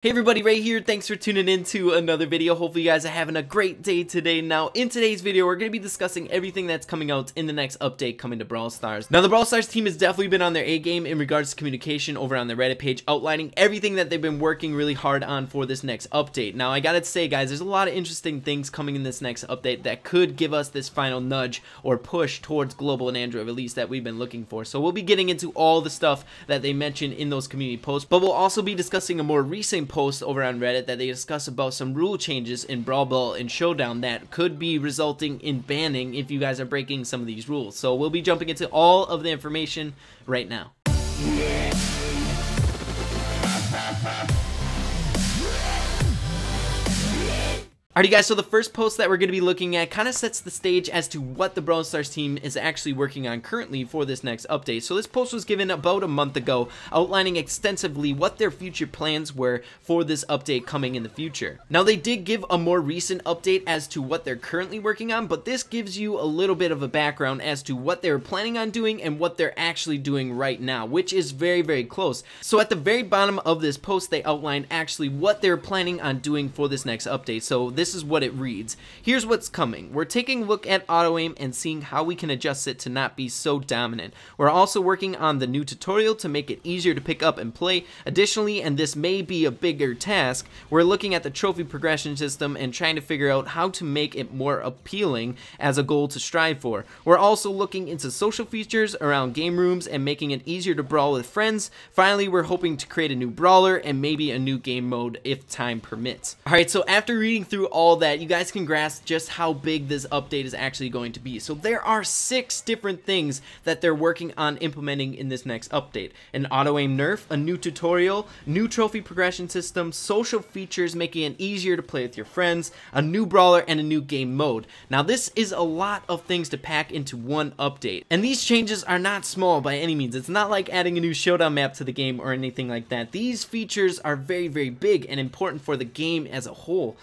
Hey everybody, Ray here. Thanks for tuning in to another video. Hopefully you guys are having a great day today. Now, in today's video, we're going to be discussing everything that's coming out in the next update coming to Brawl Stars. Now, the Brawl Stars team has definitely been on their A game in regards to communication over on the Reddit page, outlining everything that they've been working really hard on for this next update. Now, I gotta say, guys, there's a lot of interesting things coming in this next update that could give us this final nudge or push towards global and Android release that we've been looking for. So we'll be getting into all the stuff that they mentioned in those community posts, but we'll also be discussing a more recent post over on Reddit that they discuss about some rule changes in Brawl Ball and Showdown that could be resulting in banning if you guys are breaking some of these rules. So we'll be jumping into all of the information right now. Alrighty guys, so the first post that we're going to be looking at kind of sets the stage as to what the Brawl Stars team is actually working on currently for this next update. So this post was given about a month ago, outlining extensively what their future plans were for this update coming in the future. Now they did give a more recent update as to what they're currently working on, but this gives you a little bit of a background as to what they're planning on doing and what they're actually doing right now, which is very, very close. So at the very bottom of this post, they outlined actually what they're planning on doing for this next update. So this is what it reads. Here's what's coming. We're taking a look at auto aim and seeing how we can adjust it to not be so dominant. We're also working on the new tutorial to make it easier to pick up and play. Additionally, and this may be a bigger task, we're looking at the trophy progression system and trying to figure out how to make it more appealing as a goal to strive for. We're also looking into social features around game rooms and making it easier to brawl with friends. Finally, we're hoping to create a new brawler and maybe a new game mode if time permits. Alright, so after reading through all that, you guys can grasp just how big this update is actually going to be. So there are 6 different things that they're working on implementing in this next update. An auto aim nerf, a new tutorial, new trophy progression system, social features making it easier to play with your friends, a new brawler, and a new game mode. Now this is a lot of things to pack into one update, and these changes are not small by any means. It's not like adding a new showdown map to the game or anything like that. These features are very, very big and important for the game as a whole.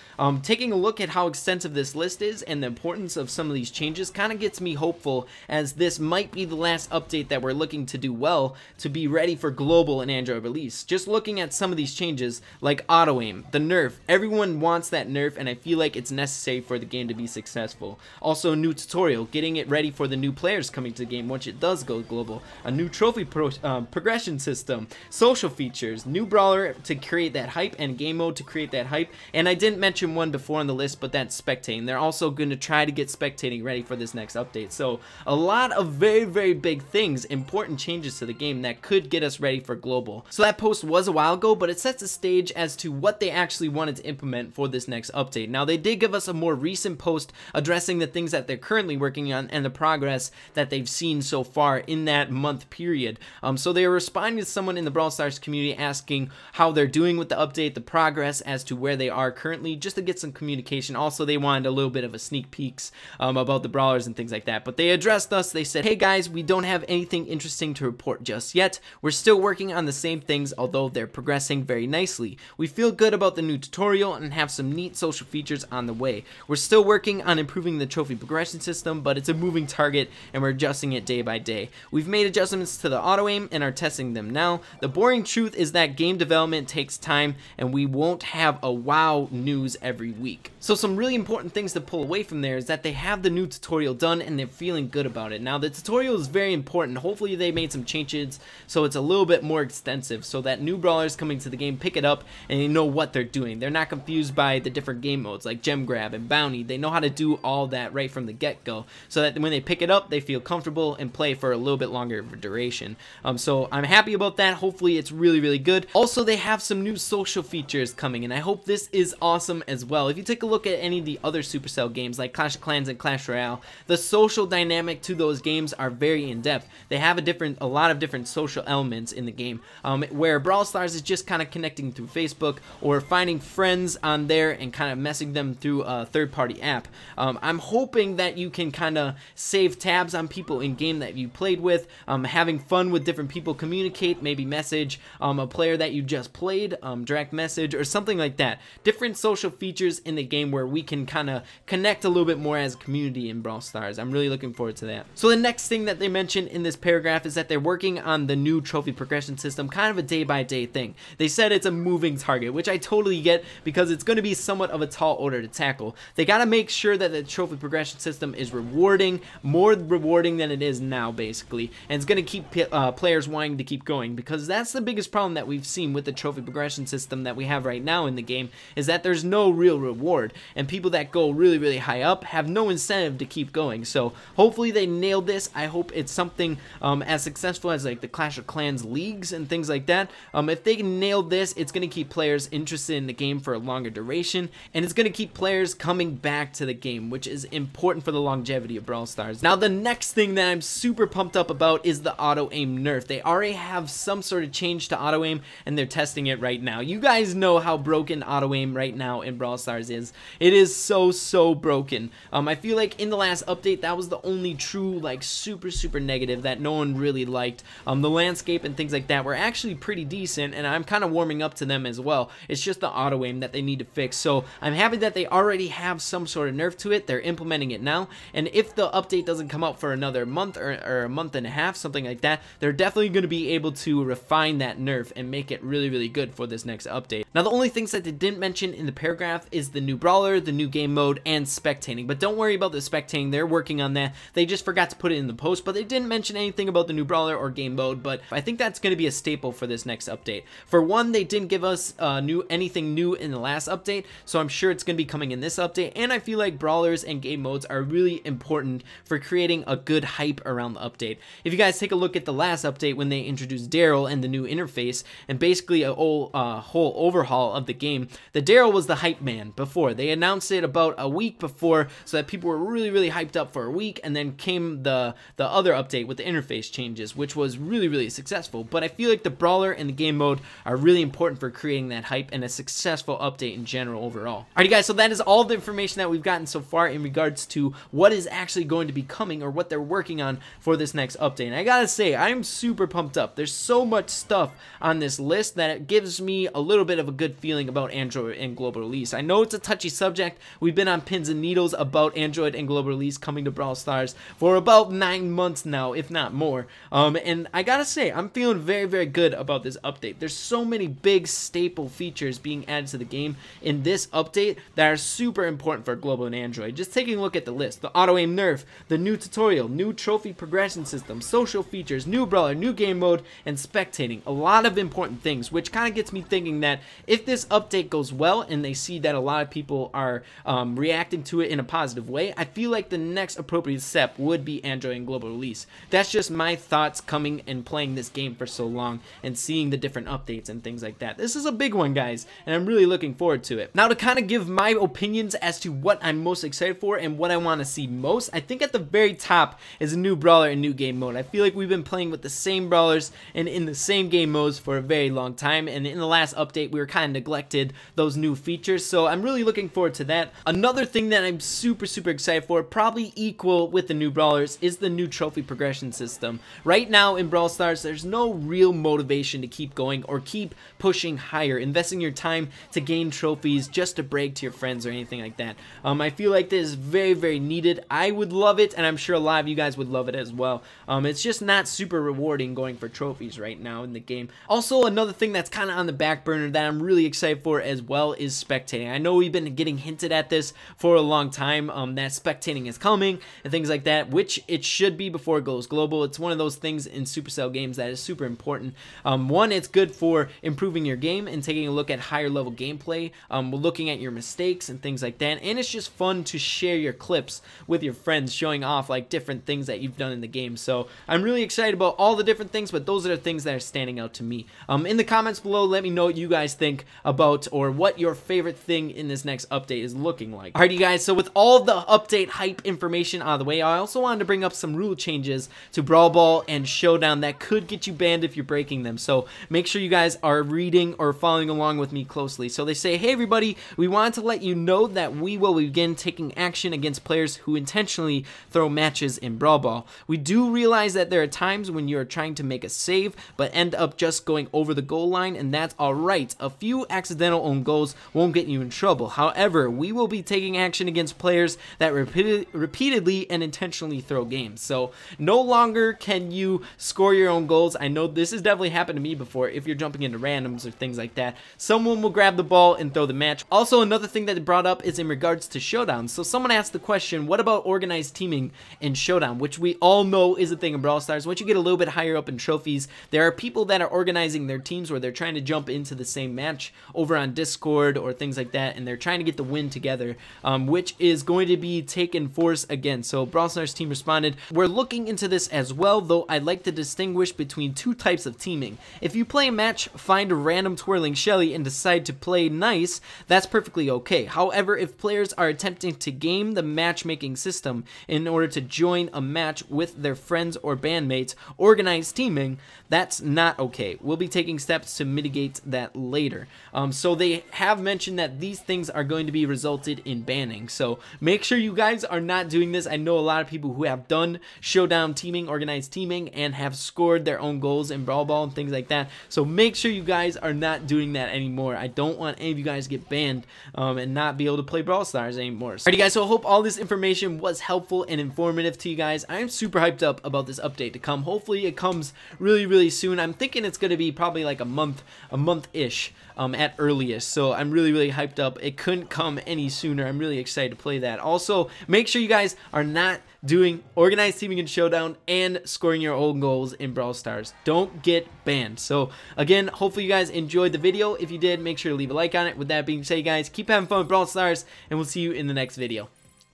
Taking a look at how extensive this list is and the importance of some of these changes kind of gets me hopeful, as this might be the last update that we're looking to do well to be ready for global and Android release. Just looking at some of these changes like auto aim, the nerf, everyone wants that nerf, and I feel like it's necessary for the game to be successful. Also, a new tutorial, getting it ready for the new players coming to the game once it does go global, a new trophy progression system, social features, new brawler to create that hype, and game mode to create that hype. And I didn't mention one before on the list, but that's spectating. They're also going to try to get spectating ready for this next update. So a lot of very, very big things, important changes to the game that could get us ready for global. So that post was a while ago, but it sets the stage as to what they actually wanted to implement for this next update. Now they did give us a more recent post addressing the things that they're currently working on and the progress that they've seen so far in that month period. So they were responding to someone in the Brawl Stars community asking how they're doing with the update, the progress as to where they are currently, just to get some communication. Also, they wanted a little bit of a sneak peeks about the brawlers and things like that, but they addressed us. They said, hey guys, we don't have anything interesting to report just yet. We're still working on the same things, although they're progressing very nicely. We feel good about the new tutorial and have some neat social features on the way. We're still working on improving the trophy progression system, but it's a moving target and we're adjusting it day by day. We've made adjustments to the auto aim and are testing them now. The boring truth is that game development takes time and we won't have a wow news every week. So some really important things to pull away from there is that they have the new tutorial done and they're feeling good about it. Now the tutorial is very important. Hopefully they made some changes so it's a little bit more extensive so that new brawlers coming to the game pick it up and they know what they're doing. They're not confused by the different game modes like gem grab and bounty. They know how to do all that right from the get-go so that when they pick it up they feel comfortable and play for a little bit longer of a duration. So I'm happy about that. Hopefully it's really, really good. Also, they have some new social features coming and I hope this is awesome as well. If you take a look at any of the other Supercell games like Clash of Clans and Clash Royale, the social dynamic to those games are very in-depth. They have a lot of different social elements in the game, where Brawl Stars is just kind of connecting through Facebook or finding friends on there and kind of messing them through a third-party app. I'm hoping that you can kind of save tabs on people in game that you played with, having fun with different people, communicate, maybe message a player that you just played, direct message or something like that. Different social features in the game where we can kind of connect a little bit more as a community in Brawl Stars. I'm really looking forward to that. So the next thing that they mentioned in this paragraph is that they're working on the new trophy progression system, kind of a day-by-day thing. They said it's a moving target, which I totally get because it's going to be somewhat of a tall order to tackle. They got to make sure that the trophy progression system is rewarding, more rewarding than it is now, basically, and it's going to keep players wanting to keep going, because that's the biggest problem that we've seen with the trophy progression system that we have right now in the game, is that there's no real reward, and people that go really, really high up have no incentive to keep going. So hopefully they nailed this. I hope it's something as successful as like the Clash of Clans leagues and things like that. If they can nail this, it's going to keep players interested in the game for a longer duration, and it's going to keep players coming back to the game, which is important for the longevity of Brawl Stars. Now the next thing that I'm super pumped up about is the auto aim nerf. They already have some sort of change to auto aim, and they're testing it right now. You guys know how broken auto aim right now in Brawl Stars is. It is so broken. I feel like in the last update that was the only true like super negative that no one really liked. The landscape and things like that were actually pretty decent, and I'm kind of warming up to them as well. It's just the auto aim that they need to fix. So I'm happy that they already have some sort of nerf to it. They're implementing it now, and if the update doesn't come out for another month or a month and a half, something like that, they're definitely going to be able to refine that nerf and make it really good for this next update. Now the only things that they didn't mention in the paragraph is the new brawler, the new game mode, and spectating. But don't worry about the spectating, they're working on that. They just forgot to put it in the post, but they didn't mention anything about the new brawler or game mode, but I think that's going to be a staple for this next update. For one, they didn't give us anything new in the last update, so I'm sure it's going to be coming in this update, and I feel like brawlers and game modes are really important for creating a good hype around the update. If you guys take a look at the last update when they introduced Daryl and the new interface and basically a whole overhaul of the game, the Daryl was the hype man before. They announced it about a week before so that people were really hyped up for a week, and then came the other update with the interface changes, which was really successful. But I feel like the brawler and the game mode are really important for creating that hype and a successful update in general overall. Alright guys, so that is all the information that we've gotten so far in regards to what is actually going to be coming or what they're working on for this next update. And I gotta say, I'm super pumped up. There's so much stuff on this list that it gives me a little bit of a good feeling about Android and global release. I know it's a touchy subject. We've been on pins and needles about Android and global release coming to Brawl Stars for about 9 months now, if not more. And I gotta say, I'm feeling very good about this update. There's so many big staple features being added to the game in this update that are super important for global and Android. Just taking a look at the list: the auto aim nerf, the new tutorial, new trophy progression system, social features, new brawler, new game mode, and spectating. A lot of important things, which kind of gets me thinking that if this update goes well and they see that a lot of people are reacting to it in a positive way, I feel like the next appropriate step would be Android and global release. That's just my thoughts coming and playing this game for so long and seeing the different updates and things like that. This is a big one, guys, and I'm really looking forward to it. Now, to kind of give my opinions as to what I'm most excited for and what I want to see most, I think at the very top is a new brawler and new game mode. I feel like we've been playing with the same brawlers and in the same game modes for a very long time, and in the last update we were kind of neglected those new features, so I'm really looking forward to that. Another thing that I'm super excited for, probably equal with the new brawlers, is the new trophy progression system. Right now in Brawl Stars, there's no real motivation to keep going or keep pushing higher, investing your time to gain trophies just to brag to your friends or anything like that. I feel like this is very needed. I would love it, and I'm sure a lot of you guys would love it as well. It's just not super rewarding going for trophies right now in the game. Also, another thing that's kind of on the back burner that I'm really excited for as well is spectating. I know we've been getting hinted at this for a long time, that spectating is coming and things like that, which it should be before it goes global. It's one of those things in Supercell games that is super important. One, it's good for improving your game and taking a look at higher level gameplay, looking at your mistakes and things like that, and it's just fun to share your clips with your friends, showing off like different things that you've done in the game. So I'm really excited about all the different things, but those are the things that are standing out to me. In the comments below, let me know what you guys think about or what your favorite thing in this next update is looking like. Alright you guys, so with all the update hype information out of the way, I also wanted to bring up some rule changes to Brawl Ball and Showdown that could get you banned if you're breaking them. So make sure you guys are reading or following along with me closely. So they say, hey everybody, we wanted to let you know that we will begin taking action against players who intentionally throw matches in Brawl Ball. We do realize that there are times when you are trying to make a save but end up just going over the goal line, and that's alright. A few accidental own goals won't get you in trouble, trouble. However, we will be taking action against players that repeatedly and intentionally throw games. So no longer can you score your own goals. I know this has definitely happened to me before. If you're jumping into randoms or things like that, someone will grab the ball and throw the match. Also, another thing that they brought up is in regards to showdowns. So someone asked the question, what about organized teaming in showdown, which we all know is a thing in Brawl Stars. Once you get a little bit higher up in trophies, there are people that are organizing their teams where they're trying to jump into the same match over on Discord or things like that, and they're trying to get the win together, which is going to be taken force again. So Brawl Stars team responded, we're looking into this as well, though I'd like to distinguish between two types of teaming. If you play a match, find a random twirling Shelly and decide to play nice, that's perfectly okay. However, if players are attempting to game the matchmaking system in order to join a match with their friends or bandmates, organized teaming, that's not okay. We'll be taking steps to mitigate that later. So they have mentioned that these things are going to be resulted in banning. So make sure you guys are not doing this. I know a lot of people who have done showdown teaming, organized teaming, and have scored their own goals in Brawl Ball and things like that. So make sure you guys are not doing that anymore. I don't want any of you guys to get banned and not be able to play Brawl Stars anymore. Alrighty guys, so I hope all this information was helpful and informative to you guys. I'm super hyped up about this update to come. Hopefully it comes really soon. I'm thinking it's going to be probably like a month-ish at earliest. So I'm really hyped up. It couldn't come any sooner. I'm really excited to play that. Also, make sure you guys are not doing organized teaming in Showdown and scoring your own goals in Brawl Stars. Don't get banned. So again, hopefully you guys enjoyed the video. If you did, make sure to leave a like on it. With that being said, guys, keep having fun with Brawl Stars, and we'll see you in the next video.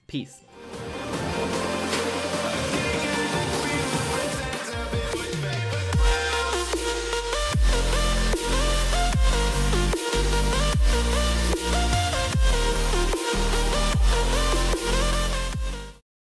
Peace.